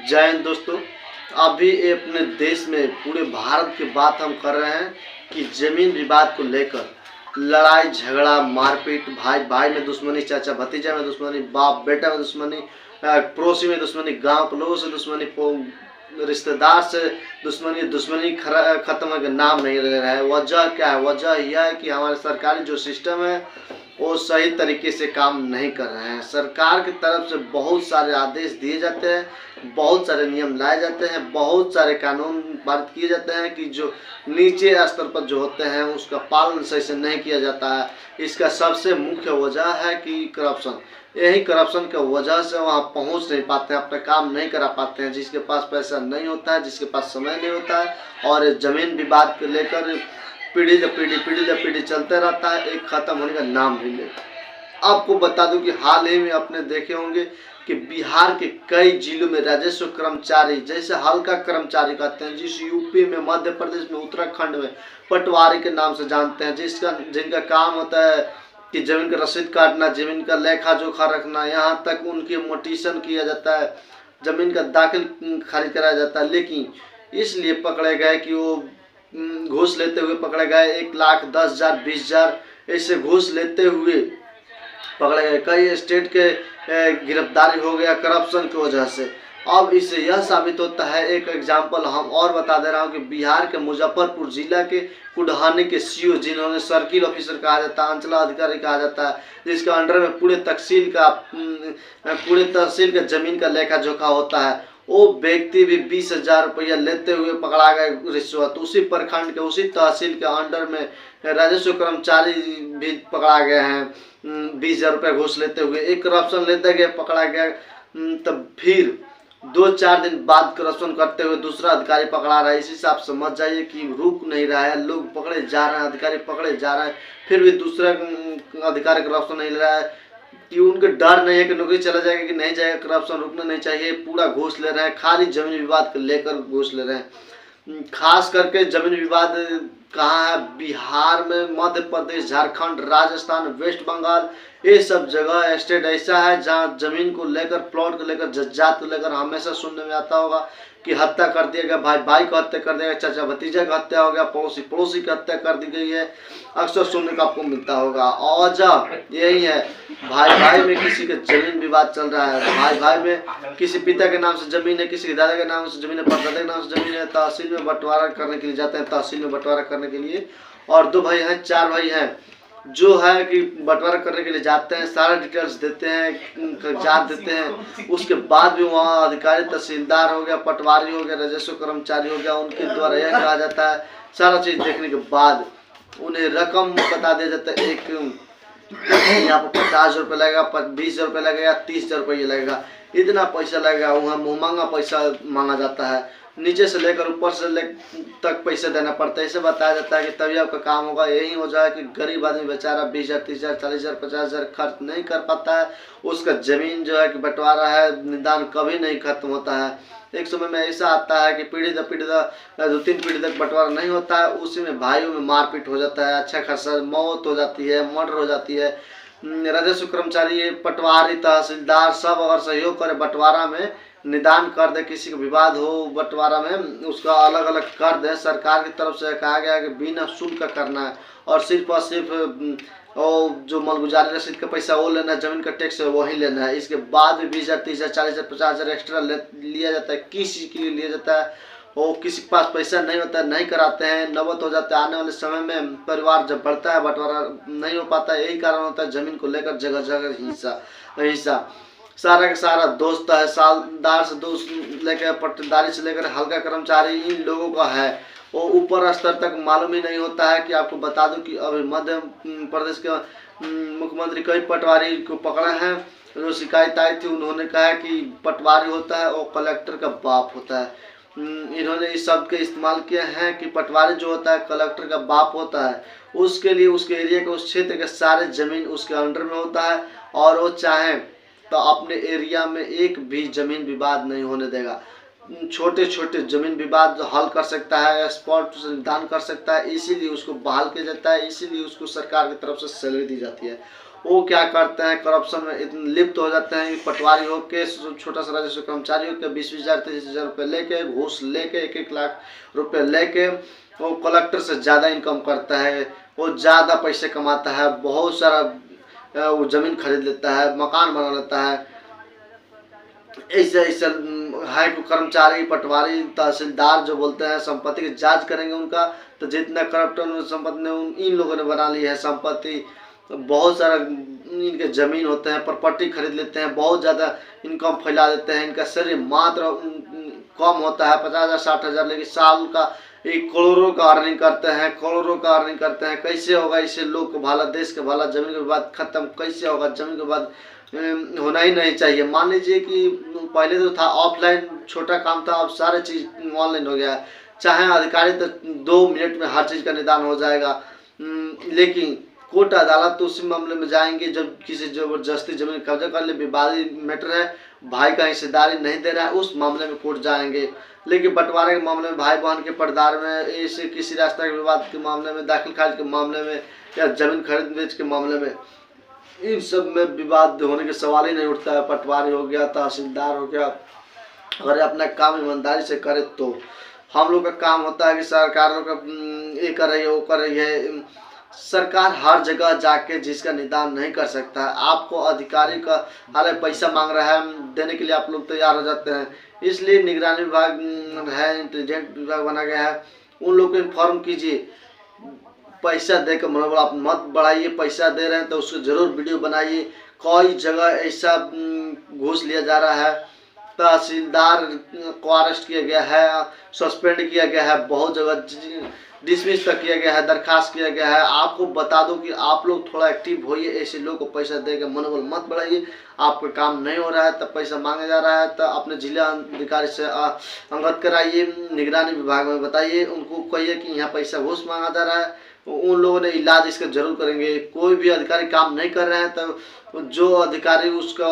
जय हिंद दोस्तों। अभी ये अपने देश में पूरे भारत की बात हम कर रहे हैं कि जमीन विवाद को लेकर लड़ाई झगड़ा मारपीट, भाई भाई में दुश्मनी, चाचा भतीजा में दुश्मनी, बाप बेटा में दुश्मनी, पड़ोसी में दुश्मनी, गांव के लोगों से दुश्मनी, रिश्तेदार से दुश्मनी, दुश्मनी खत्म होने का नाम नहीं ले रहा है। वजह क्या है? वजह यह है कि हमारे सरकारी जो सिस्टम है वो सही तरीके से काम नहीं कर रहे हैं। सरकार की तरफ से बहुत सारे आदेश दिए जाते हैं, बहुत सारे नियम लाए जाते हैं, बहुत सारे कानून पारित किए जाते हैं कि जो नीचे स्तर पर जो होते हैं उसका पालन सही से नहीं किया जाता है। इसका सबसे मुख्य वजह है कि करप्शन। यही करप्शन की वजह से वहाँ पहुँच नहीं पाते हैं, अपना काम नहीं करा पाते हैं। जिसके पास पैसा नहीं होता है, जिसके पास समय नहीं होता है, और ज़मीन विवाद को लेकर पीढ़ी दर पीढ़ी चलते रहता है, एक खत्म होने का नाम नहीं लेता। आपको बता दूं कि हाल ही में आपने देखे होंगे कि बिहार के कई जिलों में राजस्व कर्मचारी, जैसे हल्का कर्मचारी कहते हैं, जिस यूपी में, मध्य प्रदेश में, उत्तराखंड में पटवारी के नाम से जानते हैं, जिनका काम होता है कि जमीन का रसीद काटना, जमीन का लेखा जोखा रखना, यहाँ तक उनकी मोटिशन किया जाता है, जमीन का दाखिल खारिज कराया जाता है। लेकिन इसलिए पकड़े गए कि वो घूस लेते हुए पकड़े गए। 1,10,000 20,000 ऐसे घूस लेते हुए पकड़े गए। कई स्टेट के गिरफ्तारी हो गया करप्शन की वजह से। अब इससे यह साबित होता है, एक एग्जाम्पल हम और बता दे रहा हूँ कि बिहार के मुजफ्फरपुर जिला के कुढ़ानी के सीओ, जिन्होंने सर्किल ऑफिसर कहा जाता है, अंचला अधिकारी कहा जाता है, जिसके अंडर में पूरे तहसील का जमीन का लेखा जोखा होता है, वो व्यक्ति भी 20,000 रुपया लेते हुए पकड़ा गए रिश्वत। उसी प्रखंड के, उसी तहसील के अंडर में राजस्व कर्मचारी भी पकड़ा गए हैं 20,000 रुपया घूस लेते हुए। एक करप्शन लेते गए, पकड़ा गया। तब फिर 2-4 दिन बाद करप्शन करते हुए दूसरा अधिकारी पकड़ा रहा है। इस हिसाब से समझ जाइए कि रुक नहीं रहा है, लोग पकड़े जा रहे हैं, अधिकारी पकड़े जा रहे हैं, फिर भी दूसरा अधिकारी करप्शन नहीं ले रहा है कि उनके डर नहीं है कि नौकरी चला जाएगा कि नहीं जाएगा। करप्शन रुकना नहीं चाहिए, पूरा घूस ले रहे हैं, खाली जमीन विवाद को लेकर घूस ले रहे हैं। खास करके जमीन विवाद कहाँ है? बिहार में, मध्य प्रदेश, झारखंड, राजस्थान, वेस्ट बंगाल, ये सब जगह स्टेट ऐसा है जहाँ जमीन को लेकर, प्लॉट को लेकर, जज्जात को लेकर हमेशा सुनने में आता होगा कि हत्या कर दिया गया, भाई भाई को हत्या कर दिया गया, चाचा भतीजा का हत्या हो गया, पड़ोसी पड़ोसी की हत्या कर दी गई है। अक्सर सुनने को आपको मिलता होगा। वजह यही है, भाई भाई में किसी का जमीन विवाद चल रहा है। भाई भाई में किसी पिता के नाम से जमीन है, किसी के दादा के नाम से जमीन है, परदादा के नाम से जमीन है। तहसील में बंटवारा करने के लिए जाते हैं, तहसील में बंटवारा करने के लिए, और 2 भाई हैं, 4 भाई हैं, जो है कि बंटवारा करने के लिए जाते हैं, सारा डिटेल्स देते हैं, कागजात देते हैं। उसके बाद भी वहाँ अधिकारी, तहसीलदार हो गया, पटवारी हो गया, राजस्व कर्मचारी हो गया, उनके द्वारा यह कहा जाता है, सारा चीज़ देखने के बाद उन्हें रकम बता दिया जाता है। एक यहाँ पर 50,000 रुपये लगेगा, 20,000 रुपये लगेगा, 30,000 रुपये लगेगा, इतना पैसा लगेगा। वहाँ मुँहमांगा पैसा मांगा जाता है, नीचे से लेकर ऊपर से तक पैसे देना पड़ता है। इसे बताया जाता है कि तभी आपका काम होगा। यही हो जाए कि गरीब आदमी बेचारा 20,000, 30,000, 40,000, 50,000 खर्च नहीं कर पाता है। उसका जमीन जो है कि बंटवारा है, निदान कभी नहीं खत्म होता है। एक समय में ऐसा आता है कि पीढ़ी दर 2-3 पीढ़ी तक बंटवारा नहीं होता है। उसी में भाइयों में मारपीट हो जाता है, अच्छा खासा मौत हो जाती है, मर्डर हो जाती है। राजस्व कर्मचारी, पटवारी, तहसीलदार सब अगर सहयोग करे, बंटवारा में निदान कर दे, किसी का विवाद हो बंटवारा में, उसका अलग अलग कर दे। सरकार की तरफ से कहा गया है कि बिना शुल्क का करना है, और सिर्फ और सिर्फ और जो मालगुजारी रसीद का पैसा वो लेना है, जमीन का टैक्स है वही लेना है। इसके बाद भी 20,000, 30,000, 40,000, 50,000 एक्स्ट्रा लिया जाता है। किस चीज़ के लिए लिया जाता है? और किसी के पास पैसा नहीं होता है, नहीं कराते हैं, नौबत हो जाता है। आने वाले समय में परिवार जब बढ़ता है, बंटवारा नहीं हो पाता है। यही कारण होता है जमीन को लेकर जगह जगह हिस्सा सारा का सारा दोस्त है, सालदार से दोस्त लेकर, पट्टेदारी से लेकर हल्का कर्मचारी, इन लोगों का है। वो ऊपर स्तर तक मालूम ही नहीं होता है। कि आपको बता दूं कि अभी मध्य प्रदेश के मुख्यमंत्री कई पटवारी को पकड़े हैं। जो शिकायत आई थी, उन्होंने कहा कि पटवारी होता है वो कलेक्टर का बाप होता है। इन्होंने इस शब्द के इस्तेमाल किए हैं कि पटवारी जो होता है कलेक्टर का बाप होता है। उसके लिए उसके एरिया के, उस क्षेत्र के सारे जमीन उसके अंडर में होता है, और वो चाहे तो अपने एरिया में एक भी जमीन विवाद नहीं होने देगा। छोटे छोटे जमीन विवाद हल कर सकता है, स्पॉट निदान कर सकता है। इसीलिए उसको बहाल किया जाता है, इसीलिए उसको सरकार की तरफ से सैलरी दी जाती है। वो क्या करते हैं, करप्शन में इतने लिप्त हो जाते हैं कि पटवारी हो के, छोटा सा राजस्व कर्मचारी हो के 20,000 23,000 रुपये लेके, घूस लेके 1-1 लाख रुपये लेके वो कलेक्टर से ज़्यादा इनकम करता है, वो ज़्यादा पैसे कमाता है, बहुत सारा वो ज़मीन खरीद लेता है, मकान बना लेता है। ऐसे ऐसे हाई कर्मचारी, पटवारी, तहसीलदार जो बोलते हैं संपत्ति की जांच करेंगे उनका, तो जितना करप्ट संपत्ति ने इन लोगों ने बना ली है संपत्ति, बहुत सारा इनके ज़मीन होते हैं, प्रॉपर्टी खरीद लेते हैं, बहुत ज़्यादा इनकम फैला देते हैं। इनका शरीर मात्र कम होता है 50,000 60,000, लेकिन साल का एक करोड़ों का अर्निंग करते हैं, करोड़ों का अर्निंग करते हैं। कैसे होगा इससे लोग को भला, देश के भला, जमीन के बाद खत्म कैसे होगा, जमीन के बाद होना ही नहीं चाहिए। मान लीजिए कि पहले तो था ऑफलाइन छोटा काम था, अब सारे चीज़ ऑनलाइन हो गया है। चाहे अधिकारी तो 2 मिनट में हर चीज़ का निदान हो जाएगा, लेकिन कोर्ट अदालत तो उसी मामले में जाएंगे जब किसी जबरदस्ती जमीन कब्जा कर ले, विवादित मैटर है, भाई का हिस्सेदारी नहीं दे रहा है, उस मामले में कोर्ट जाएंगे। लेकिन बंटवारे के मामले में, भाई बहन के पर्दार में, ऐसे किसी रास्ता के विवाद के मामले में, दाखिल खारिज के मामले में, या जमीन खरीद बेच के मामले में, इन सब में विवाद होने के सवाल ही नहीं उठता है। पटवारी हो गया, तहसीलदार हो गया, अगर अपना काम ईमानदारी से करे तो हम लोग का काम होता है कि सरकार का ये कर रही है, वो कर रही है। सरकार हर जगह जाके जिसका निदान नहीं कर सकता है, आपको अधिकारी का हालांकि पैसा मांग रहा है देने के लिए आप लोग तैयार हो जाते हैं। इसलिए निगरानी विभाग है, इंटेलिजेंट विभाग बना गया है, उन लोग को इन्फॉर्म कीजिए। पैसा दे कर मनोबल आप मत बढ़ाइए, पैसा दे रहे हैं तो उसको जरूर वीडियो बनाइए। कोई जगह ऐसा घूस लिया जा रहा है, तहसीलदार को अरेस्ट किया गया है, सस्पेंड किया गया है, बहुत जगह डिसमिस तक किया गया है, दरखास्त किया गया है। आपको बता दो कि आप लोग थोड़ा एक्टिव होइए, ऐसे लोगों को पैसा देकर मनोबल मत बढ़ाइए। आपका काम नहीं हो रहा है तब पैसा मांगा जा रहा है, तो अपने जिला अधिकारी से अवगत कराइए, निगरानी विभाग में बताइए, उनको कहिए कि यहाँ पैसा घूस मांगा जा रहा है। उन लोगों ने इलाज इसका जरूर करेंगे। कोई भी अधिकारी काम नहीं कर रहे हैं तो जो अधिकारी उसका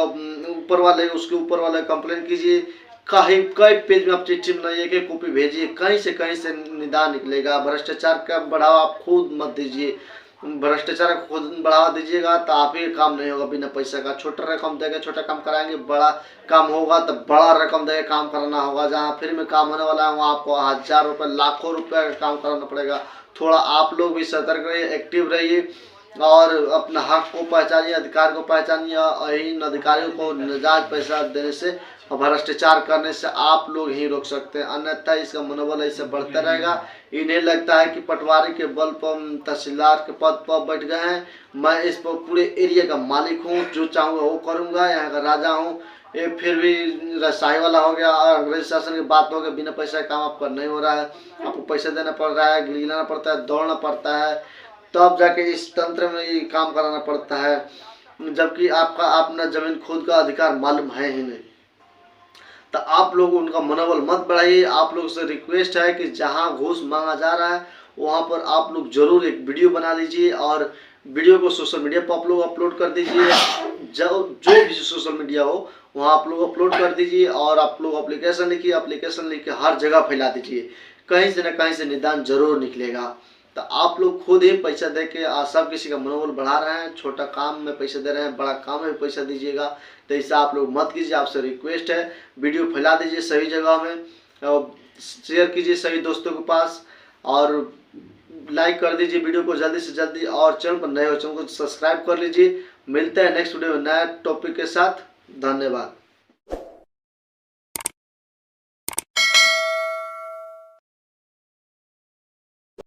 ऊपर वाले कंप्लेन कीजिए। कई पेज में आप चिट्ठी बनाइए, एक कॉपी भेजिए, कहीं से निदान निकलेगा। भ्रष्टाचार का बढ़ावा आप खुद मत दीजिए, भ्रष्टाचार को खुद बढ़ावा दीजिएगा तो आप ही काम नहीं होगा बिना पैसा का। छोटा रकम देकर छोटा काम कराएंगे, बड़ा काम होगा तो बड़ा रकम देकर काम कराना होगा। जहाँ फ्री में काम होने वाला है वहाँ आपको 1,000 रुपये, लाखों रुपये का काम कराना पड़ेगा। थोड़ा आप लोग भी सतर्क रहिए, एक्टिव रहिए और अपना हक को पहचानिए, अधिकार को पहचानिए। इन अधिकारियों को नाजायज पैसा देने से और भ्रष्टाचार करने से आप लोग ही रोक सकते हैं, अन्यथा इसका मनोबल ऐसे बढ़ता रहेगा। इन्हें लगता है कि पटवारी के बल पर, तहसीलदार के पद पर बैठ गए हैं, मैं इस पर पूरे एरिया का मालिक हूँ, जो चाहूँगा वो करूँगा, यहाँ का राजा हूँ। ये फिर भी रसाई वाला हो गया, अंग्रेज शासन की बात हो गया। बिना पैसा का काम आपका नहीं हो रहा है, आपको पैसा देना पड़ रहा है, गिलाना पड़ता है, दौड़ना पड़ता है, तब जाके इस तंत्र में ये काम कराना पड़ता है, जबकि आपका अपना जमीन खुद का अधिकार मालूम है ही नहीं। तो आप लोग उनका मनोबल मत बढ़ाइए। आप लोग से रिक्वेस्ट है कि जहां घूस मांगा जा रहा है वहां पर आप लोग जरूर एक वीडियो बना लीजिए और वीडियो को सोशल मीडिया पर आप लोग अपलोड कर दीजिए। जो भी सोशल मीडिया हो वहाँ आप लोग अपलोड कर दीजिए और आप लोग एप्लीकेशन लिखिए, एप्लीकेशन लिख के हर जगह फैला दीजिए। कहीं से न कहीं से निदान जरूर निकलेगा। तो आप लोग खुद ही पैसा दे के सब किसी का मनोबल बढ़ा रहे हैं। छोटा काम में पैसा दे रहे हैं, बड़ा काम में पैसा दीजिएगा, तो ऐसा आप लोग मत कीजिए। आपसे रिक्वेस्ट है, वीडियो फैला दीजिए सभी जगह में, शेयर कीजिए सभी दोस्तों के पास और लाइक कर दीजिए वीडियो को जल्दी से जल्दी। और चैनल पर नए हो चैनल को सब्सक्राइब कर लीजिए। मिलते हैं नेक्स्ट वीडियो में नए टॉपिक के साथ। धन्यवाद।